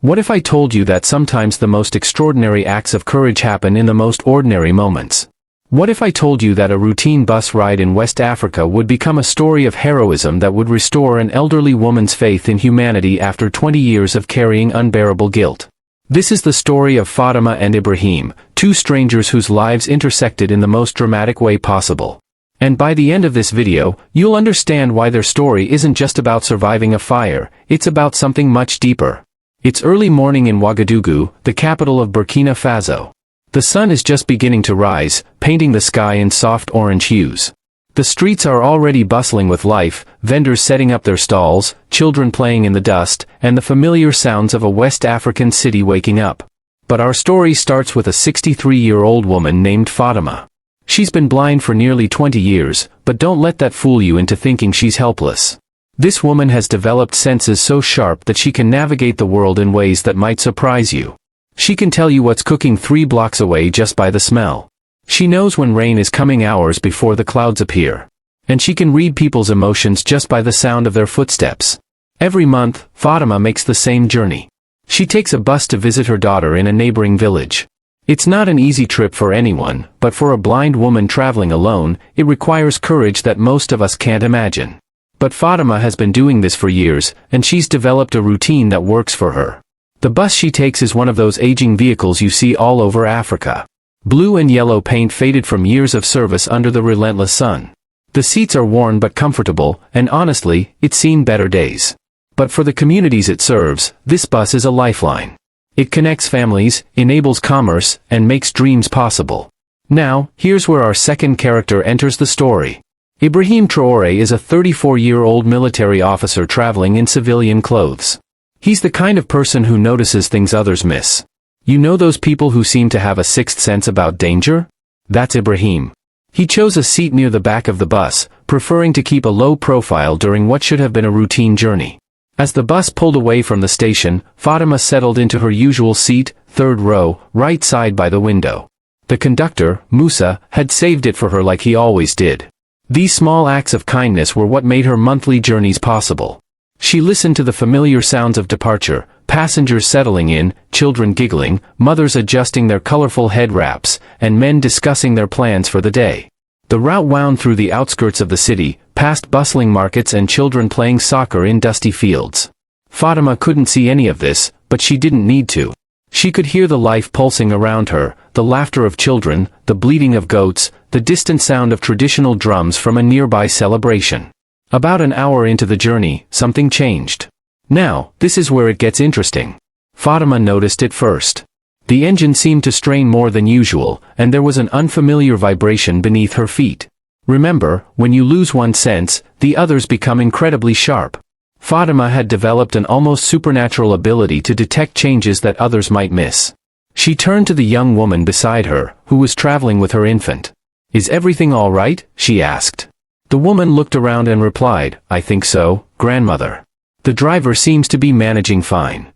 What if I told you that sometimes the most extraordinary acts of courage happen in the most ordinary moments? What if I told you that a routine bus ride in West Africa would become a story of heroism that would restore an elderly woman's faith in humanity after 20 years of carrying unbearable guilt? This is the story of Fatima and Ibrahim, two strangers whose lives intersected in the most dramatic way possible. And by the end of this video, you'll understand why their story isn't just about surviving a fire, it's about something much deeper. It's early morning in Ouagadougou, the capital of Burkina Faso. The sun is just beginning to rise, painting the sky in soft orange hues. The streets are already bustling with life, vendors setting up their stalls, children playing in the dust, and the familiar sounds of a West African city waking up. But our story starts with a 63-year-old woman named Fatima. She's been blind for nearly 20 years, but don't let that fool you into thinking she's helpless. This woman has developed senses so sharp that she can navigate the world in ways that might surprise you. She can tell you what's cooking 3 blocks away just by the smell. She knows when rain is coming hours before the clouds appear. And she can read people's emotions just by the sound of their footsteps. Every month, Fatima makes the same journey. She takes a bus to visit her daughter in a neighboring village. It's not an easy trip for anyone, but for a blind woman traveling alone, it requires courage that most of us can't imagine. But Fatima has been doing this for years, and she's developed a routine that works for her. The bus she takes is one of those aging vehicles you see all over Africa. Blue and yellow paint faded from years of service under the relentless sun. The seats are worn but comfortable, and honestly, it's seen better days. But for the communities it serves, this bus is a lifeline. It connects families, enables commerce, and makes dreams possible. Now, here's where our second character enters the story. Ibrahim Traoré is a 34-year-old military officer traveling in civilian clothes. He's the kind of person who notices things others miss. You know those people who seem to have a sixth sense about danger? That's Ibrahim. He chose a seat near the back of the bus, preferring to keep a low profile during what should have been a routine journey. As the bus pulled away from the station, Fatima settled into her usual seat, third row, right side by the window. The conductor, Musa, had saved it for her like he always did. These small acts of kindness were what made her monthly journeys possible. She listened to the familiar sounds of departure, passengers settling in, children giggling, mothers adjusting their colorful head wraps, and men discussing their plans for the day. The route wound through the outskirts of the city, past bustling markets and children playing soccer in dusty fields. Fatima couldn't see any of this, but she didn't need to. She could hear the life pulsing around her, the laughter of children, the bleating of goats, the distant sound of traditional drums from a nearby celebration. About an hour into the journey, something changed. Now, this is where it gets interesting. Fatima noticed it first. The engine seemed to strain more than usual, and there was an unfamiliar vibration beneath her feet. Remember, when you lose one sense, the others become incredibly sharp. Fatima had developed an almost supernatural ability to detect changes that others might miss. She turned to the young woman beside her, who was traveling with her infant. "Is everything all right?" she asked. The woman looked around and replied, "I think so, grandmother. The driver seems to be managing fine."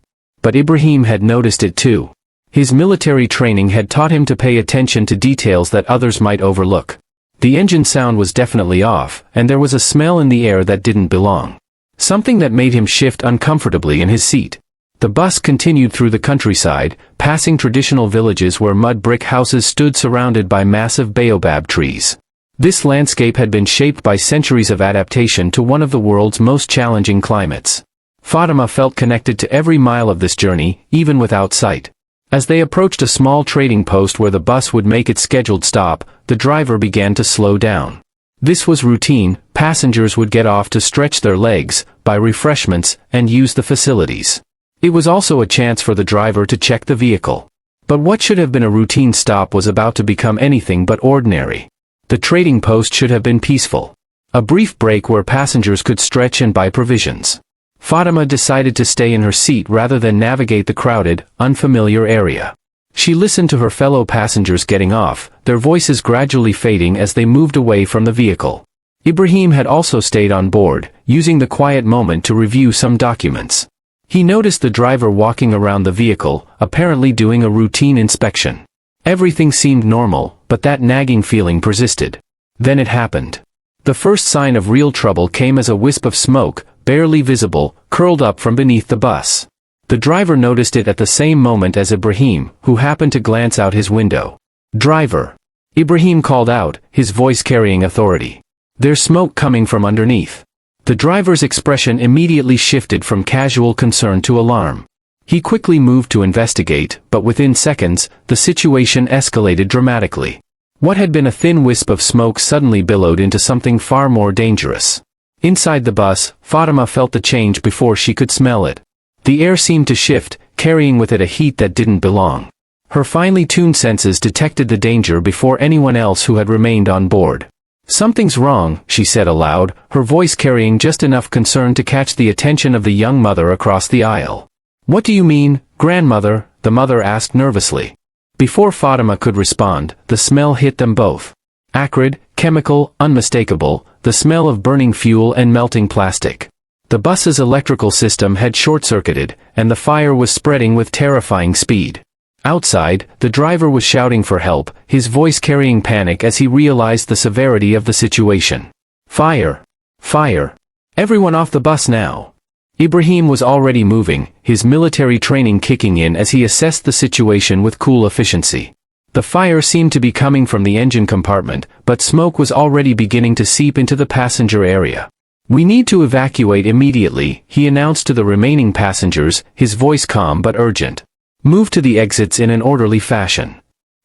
But Ibrahim had noticed it too. His military training had taught him to pay attention to details that others might overlook. The engine sound was definitely off, and there was a smell in the air that didn't belong. Something that made him shift uncomfortably in his seat. The bus continued through the countryside, passing traditional villages where mud brick houses stood surrounded by massive baobab trees. This landscape had been shaped by centuries of adaptation to one of the world's most challenging climates. Fatima felt connected to every mile of this journey, even without sight. As they approached a small trading post where the bus would make its scheduled stop, the driver began to slow down. This was routine. Passengers would get off to stretch their legs, buy refreshments, and use the facilities. It was also a chance for the driver to check the vehicle. But what should have been a routine stop was about to become anything but ordinary. The trading post should have been peaceful. A brief break where passengers could stretch and buy provisions. Fatima decided to stay in her seat rather than navigate the crowded, unfamiliar area. She listened to her fellow passengers getting off, their voices gradually fading as they moved away from the vehicle. Ibrahim had also stayed on board, using the quiet moment to review some documents. He noticed the driver walking around the vehicle, apparently doing a routine inspection. Everything seemed normal, but that nagging feeling persisted. Then it happened. The first sign of real trouble came as a wisp of smoke, barely visible, curled up from beneath the bus. The driver noticed it at the same moment as Ibrahim, who happened to glance out his window. "Driver!" Ibrahim called out, his voice carrying authority. "There's smoke coming from underneath." The driver's expression immediately shifted from casual concern to alarm. He quickly moved to investigate, but within seconds, the situation escalated dramatically. What had been a thin wisp of smoke suddenly billowed into something far more dangerous. Inside the bus, Fatima felt the change before she could smell it. The air seemed to shift, carrying with it a heat that didn't belong. Her finely tuned senses detected the danger before anyone else who had remained on board. "Something's wrong," she said aloud, her voice carrying just enough concern to catch the attention of the young mother across the aisle. "What do you mean, grandmother?" the mother asked nervously. Before Fatima could respond, the smell hit them both. Acrid, chemical, unmistakable, the smell of burning fuel and melting plastic. The bus's electrical system had short-circuited, and the fire was spreading with terrifying speed. Outside, the driver was shouting for help, his voice carrying panic as he realized the severity of the situation. "Fire! Fire! Everyone off the bus now!" Ibrahim was already moving, his military training kicking in as he assessed the situation with cool efficiency. The fire seemed to be coming from the engine compartment, but smoke was already beginning to seep into the passenger area. "We need to evacuate immediately," he announced to the remaining passengers, his voice calm but urgent. "Move to the exits in an orderly fashion."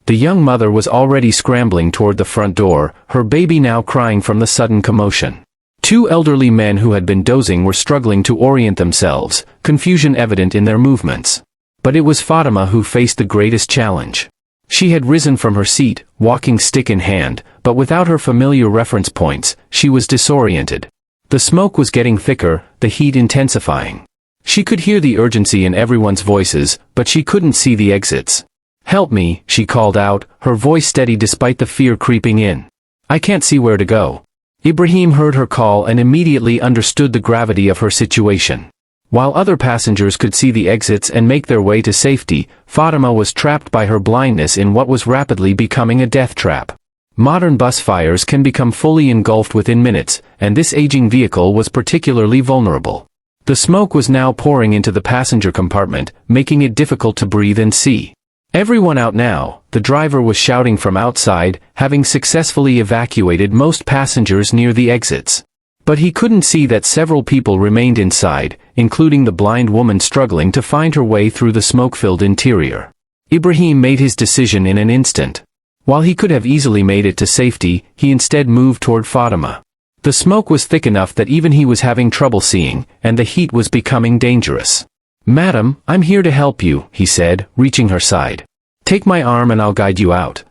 The young mother was already scrambling toward the front door, her baby now crying from the sudden commotion. Two elderly men who had been dozing were struggling to orient themselves, confusion evident in their movements. But it was Fatima who faced the greatest challenge. She had risen from her seat, walking stick in hand, but without her familiar reference points, she was disoriented. The smoke was getting thicker, the heat intensifying. She could hear the urgency in everyone's voices, but she couldn't see the exits. "Help me," she called out, her voice steady despite the fear creeping in. "I can't see where to go." Ibrahim heard her call and immediately understood the gravity of her situation. While other passengers could see the exits and make their way to safety, Fatima was trapped by her blindness in what was rapidly becoming a death trap. Modern bus fires can become fully engulfed within minutes, and this aging vehicle was particularly vulnerable. The smoke was now pouring into the passenger compartment, making it difficult to breathe and see. "Everyone out now," the driver was shouting from outside, having successfully evacuated most passengers near the exits. But he couldn't see that several people remained inside, including the blind woman struggling to find her way through the smoke-filled interior. Ibrahim made his decision in an instant. While he could have easily made it to safety, he instead moved toward Fatima. The smoke was thick enough that even he was having trouble seeing, and the heat was becoming dangerous. "Madam, I'm here to help you," he said, reaching her side. "Take my arm and I'll guide you out."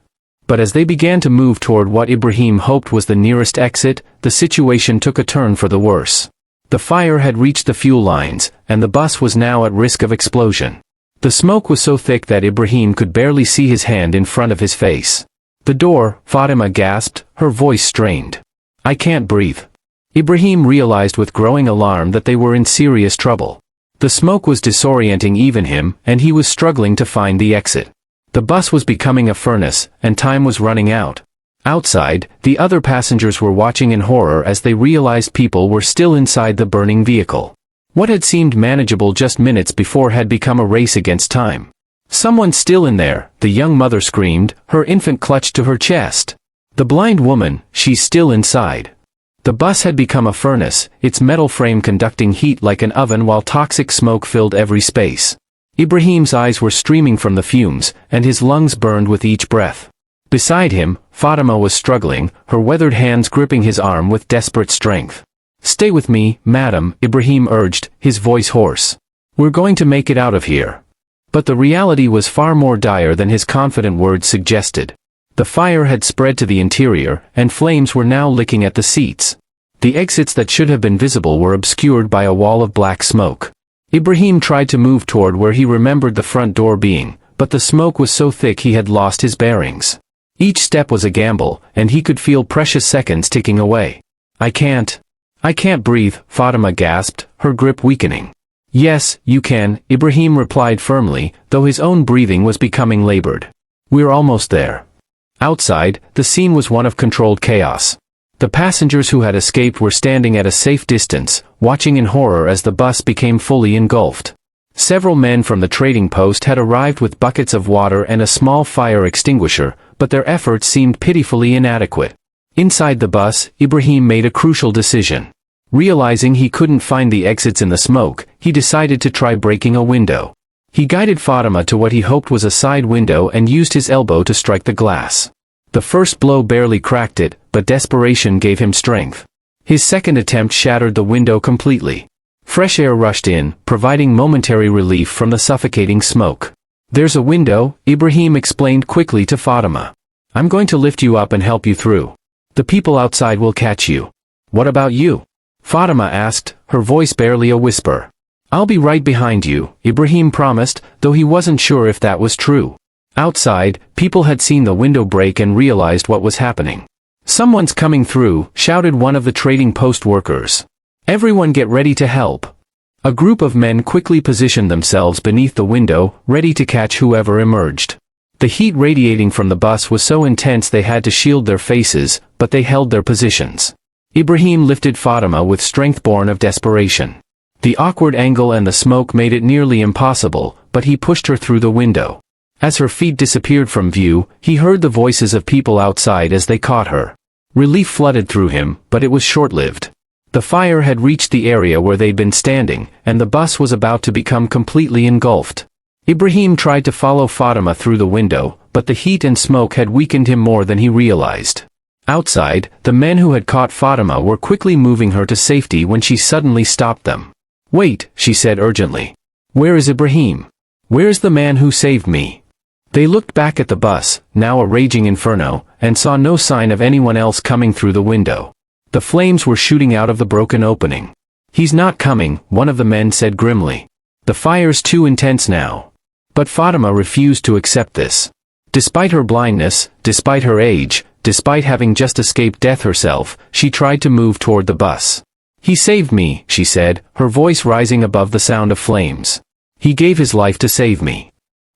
But as they began to move toward what Ibrahim hoped was the nearest exit, the situation took a turn for the worse. The fire had reached the fuel lines, and the bus was now at risk of explosion. The smoke was so thick that Ibrahim could barely see his hand in front of his face. "The door," Fatima gasped, her voice strained. "I can't breathe." Ibrahim realized with growing alarm that they were in serious trouble. The smoke was disorienting even him, and he was struggling to find the exit. The bus was becoming a furnace, and time was running out. Outside, the other passengers were watching in horror as they realized people were still inside the burning vehicle. What had seemed manageable just minutes before had become a race against time. "Someone's still in there," the young mother screamed, her infant clutched to her chest. "The blind woman, she's still inside." The bus had become a furnace, its metal frame conducting heat like an oven while toxic smoke filled every space. Ibrahim's eyes were streaming from the fumes, and his lungs burned with each breath. Beside him, Fatima was struggling, her weathered hands gripping his arm with desperate strength. "Stay with me, madam," Ibrahim urged, his voice hoarse. "We're going to make it out of here." But the reality was far more dire than his confident words suggested. The fire had spread to the interior, and flames were now licking at the seats. The exits that should have been visible were obscured by a wall of black smoke. Ibrahim tried to move toward where he remembered the front door being, but the smoke was so thick he had lost his bearings. Each step was a gamble, and he could feel precious seconds ticking away. I can't breathe," Fatima gasped, her grip weakening. "Yes, you can," Ibrahim replied firmly, though his own breathing was becoming labored. "We're almost there." Outside, the scene was one of controlled chaos. The passengers who had escaped were standing at a safe distance, watching in horror as the bus became fully engulfed. Several men from the trading post had arrived with buckets of water and a small fire extinguisher, but their efforts seemed pitifully inadequate. Inside the bus, Ibrahim made a crucial decision. Realizing he couldn't find the exits in the smoke, he decided to try breaking a window. He guided Fatima to what he hoped was a side window and used his elbow to strike the glass. The first blow barely cracked it, but desperation gave him strength. His second attempt shattered the window completely. Fresh air rushed in, providing momentary relief from the suffocating smoke. "There's a window," Ibrahim explained quickly to Fatima. "I'm going to lift you up and help you through. The people outside will catch you." "What about you?" Fatima asked, her voice barely a whisper. "I'll be right behind you," Ibrahim promised, though he wasn't sure if that was true. Outside, people had seen the window break and realized what was happening. "Someone's coming through," shouted one of the trading post workers. "Everyone get ready to help." A group of men quickly positioned themselves beneath the window, ready to catch whoever emerged. The heat radiating from the bus was so intense they had to shield their faces, but they held their positions. Ibrahim lifted Fatima with strength born of desperation. The awkward angle and the smoke made it nearly impossible, but he pushed her through the window. As her feet disappeared from view, he heard the voices of people outside as they caught her. Relief flooded through him, but it was short-lived. The fire had reached the area where they'd been standing, and the bus was about to become completely engulfed. Ibrahim tried to follow Fatima through the window, but the heat and smoke had weakened him more than he realized. Outside, the men who had caught Fatima were quickly moving her to safety when she suddenly stopped them. "Wait," she said urgently. "Where is Ibrahim? Where is the man who saved me?" They looked back at the bus, now a raging inferno, and saw no sign of anyone else coming through the window. The flames were shooting out of the broken opening. "He's not coming," one of the men said grimly. "The fire's too intense now." But Fatima refused to accept this. Despite her blindness, despite her age, despite having just escaped death herself, she tried to move toward the bus. "He saved me," she said, her voice rising above the sound of flames. "He gave his life to save me."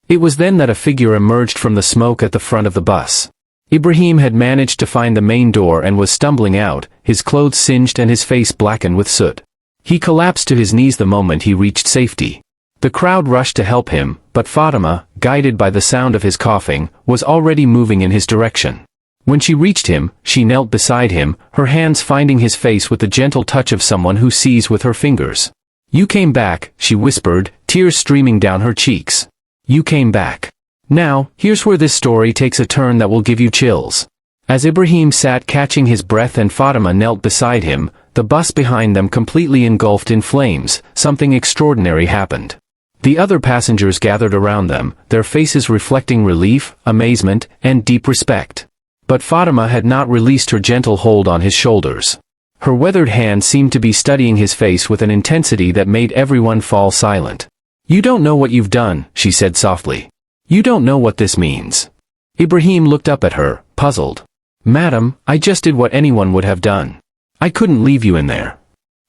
It was then that a figure emerged from the smoke at the front of the bus. Ibrahim had managed to find the main door and was stumbling out, his clothes singed and his face blackened with soot. He collapsed to his knees the moment he reached safety. The crowd rushed to help him, but Fatima, guided by the sound of his coughing, was already moving in his direction. When she reached him, she knelt beside him, her hands finding his face with the gentle touch of someone who sees with her fingers. "You came back," she whispered, tears streaming down her cheeks. "You came back. Now, here's where this story takes a turn that will give you chills." As Ibrahim sat catching his breath and Fatima knelt beside him, the bus behind them completely engulfed in flames, something extraordinary happened. The other passengers gathered around them, their faces reflecting relief, amazement, and deep respect. But Fatima had not released her gentle hold on his shoulders. Her weathered hand seemed to be studying his face with an intensity that made everyone fall silent. "You don't know what you've done," she said softly. "You don't know what this means." Ibrahim looked up at her, puzzled. "Madam, I just did what anyone would have done. I couldn't leave you in there."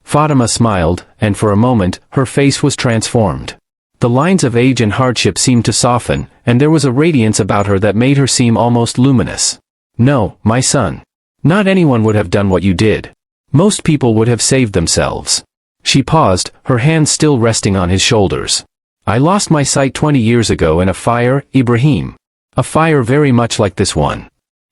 Fatima smiled, and for a moment, her face was transformed. The lines of age and hardship seemed to soften, and there was a radiance about her that made her seem almost luminous. "No, my son. Not anyone would have done what you did. Most people would have saved themselves." She paused, her hands still resting on his shoulders. "I lost my sight 20 years ago in a fire, Ibrahim. A fire very much like this one."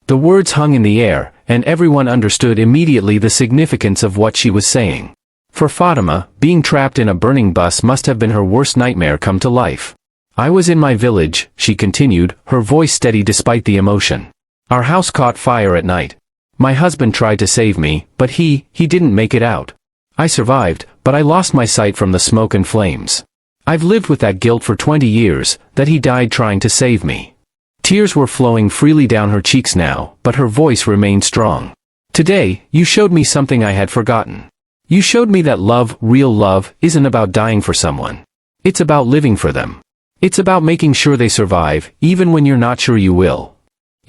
The words hung in the air, and everyone understood immediately the significance of what she was saying. For Fatima, being trapped in a burning bus must have been her worst nightmare come to life. "I was in my village," she continued, her voice steady despite the emotion. "Our house caught fire at night. My husband tried to save me, but he didn't make it out. I survived, but I lost my sight from the smoke and flames. I've lived with that guilt for 20 years, that he died trying to save me." Tears were flowing freely down her cheeks now, but her voice remained strong. "Today, you showed me something I had forgotten. You showed me that love, real love, isn't about dying for someone. It's about living for them. It's about making sure they survive, even when you're not sure you will."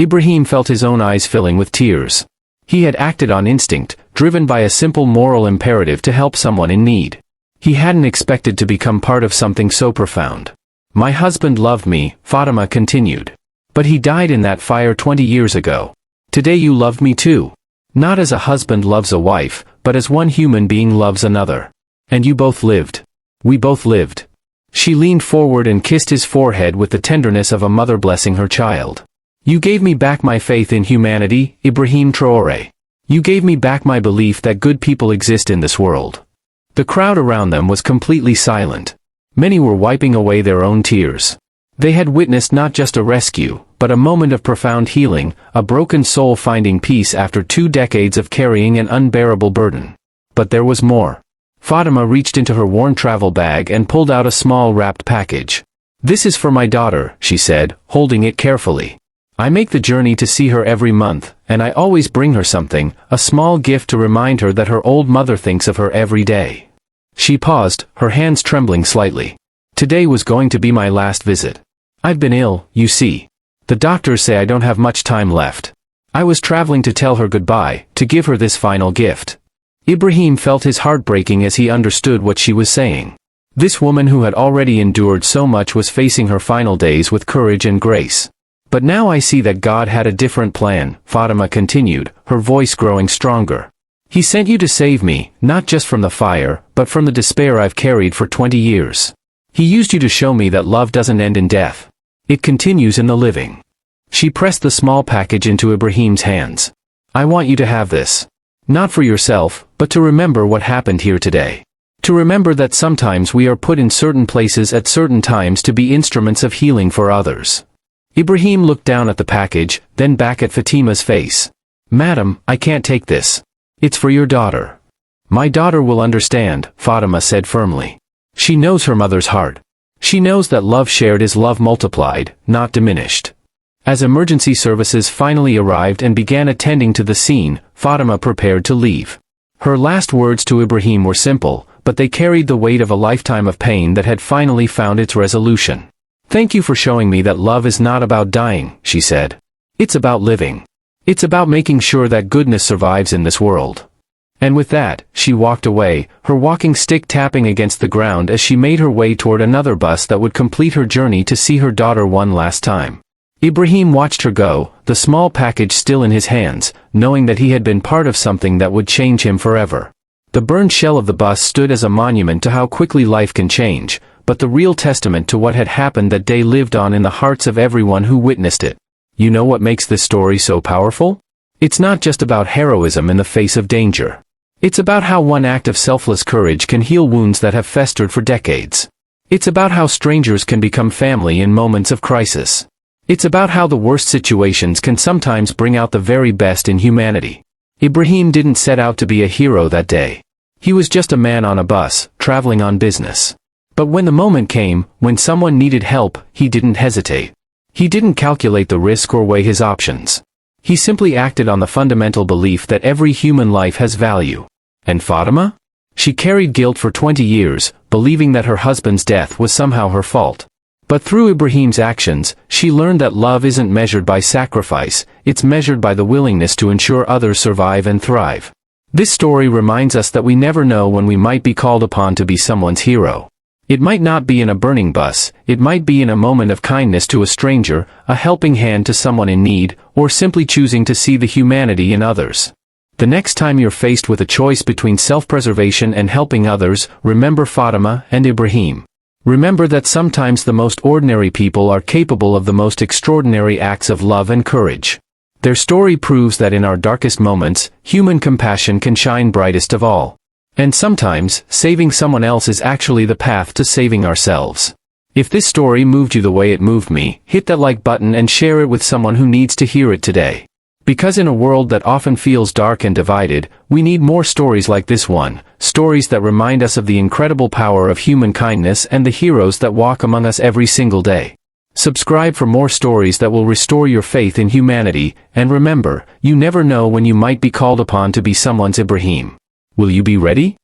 Ibrahim felt his own eyes filling with tears. He had acted on instinct, driven by a simple moral imperative to help someone in need. He hadn't expected to become part of something so profound. "My husband loved me," Fatima continued. "But he died in that fire 20 years ago. Today you loved me too. Not as a husband loves a wife, but as one human being loves another. And you both lived. We both lived." She leaned forward and kissed his forehead with the tenderness of a mother blessing her child. You gave me back my faith in humanity, Ibrahim Traoré. You gave me back my belief that good people exist in this world. The crowd around them was completely silent. Many were wiping away their own tears. They had witnessed not just a rescue, but a moment of profound healing, a broken soul finding peace after 2 decades of carrying an unbearable burden. But there was more. Fatima reached into her worn travel bag and pulled out a small wrapped package. This is for my daughter, she said, holding it carefully. I make the journey to see her every month, and I always bring her something, a small gift to remind her that her old mother thinks of her every day. She paused, her hands trembling slightly. Today was going to be my last visit. I've been ill, you see. The doctors say I don't have much time left. I was traveling to tell her goodbye, to give her this final gift. Ibrahim felt his heart breaking as he understood what she was saying. This woman who had already endured so much was facing her final days with courage and grace. But now I see that God had a different plan, Fatima continued, her voice growing stronger. He sent you to save me, not just from the fire, but from the despair I've carried for 20 years. He used you to show me that love doesn't end in death. It continues in the living. She pressed the small package into Ibrahim's hands. I want you to have this. Not for yourself, but to remember what happened here today. To remember that sometimes we are put in certain places at certain times to be instruments of healing for others. Ibrahim looked down at the package, then back at Fatima's face. Madam, I can't take this. It's for your daughter. My daughter will understand, Fatima said firmly. She knows her mother's heart. She knows that love shared is love multiplied, not diminished. As emergency services finally arrived and began attending to the scene, Fatima prepared to leave. Her last words to Ibrahim were simple, but they carried the weight of a lifetime of pain that had finally found its resolution. Thank you for showing me that love is not about dying, she said. It's about living. It's about making sure that goodness survives in this world. And with that, she walked away, her walking stick tapping against the ground as she made her way toward another bus that would complete her journey to see her daughter one last time. Ibrahim watched her go, the small package still in his hands, knowing that he had been part of something that would change him forever. The burned shell of the bus stood as a monument to how quickly life can change, but the real testament to what had happened that day lived on in the hearts of everyone who witnessed it. You know what makes this story so powerful? It's not just about heroism in the face of danger. It's about how one act of selfless courage can heal wounds that have festered for decades. It's about how strangers can become family in moments of crisis. It's about how the worst situations can sometimes bring out the very best in humanity. Ibrahim didn't set out to be a hero that day. He was just a man on a bus, traveling on business. But when the moment came, when someone needed help, he didn't hesitate. He didn't calculate the risk or weigh his options. He simply acted on the fundamental belief that every human life has value. And Fatima? She carried guilt for 20 years, believing that her husband's death was somehow her fault. But through Ibrahim's actions, she learned that love isn't measured by sacrifice, it's measured by the willingness to ensure others survive and thrive. This story reminds us that we never know when we might be called upon to be someone's hero. It might not be in a burning bus, it might be in a moment of kindness to a stranger, a helping hand to someone in need, or simply choosing to see the humanity in others. The next time you're faced with a choice between self-preservation and helping others, remember Fatima and Ibrahim. Remember that sometimes the most ordinary people are capable of the most extraordinary acts of love and courage. Their story proves that in our darkest moments, human compassion can shine brightest of all. And sometimes, saving someone else is actually the path to saving ourselves. If this story moved you the way it moved me, hit that like button and share it with someone who needs to hear it today. Because in a world that often feels dark and divided, we need more stories like this one, stories that remind us of the incredible power of human kindness and the heroes that walk among us every single day. Subscribe for more stories that will restore your faith in humanity, and remember, you never know when you might be called upon to be someone's Ibrahim. Will you be ready?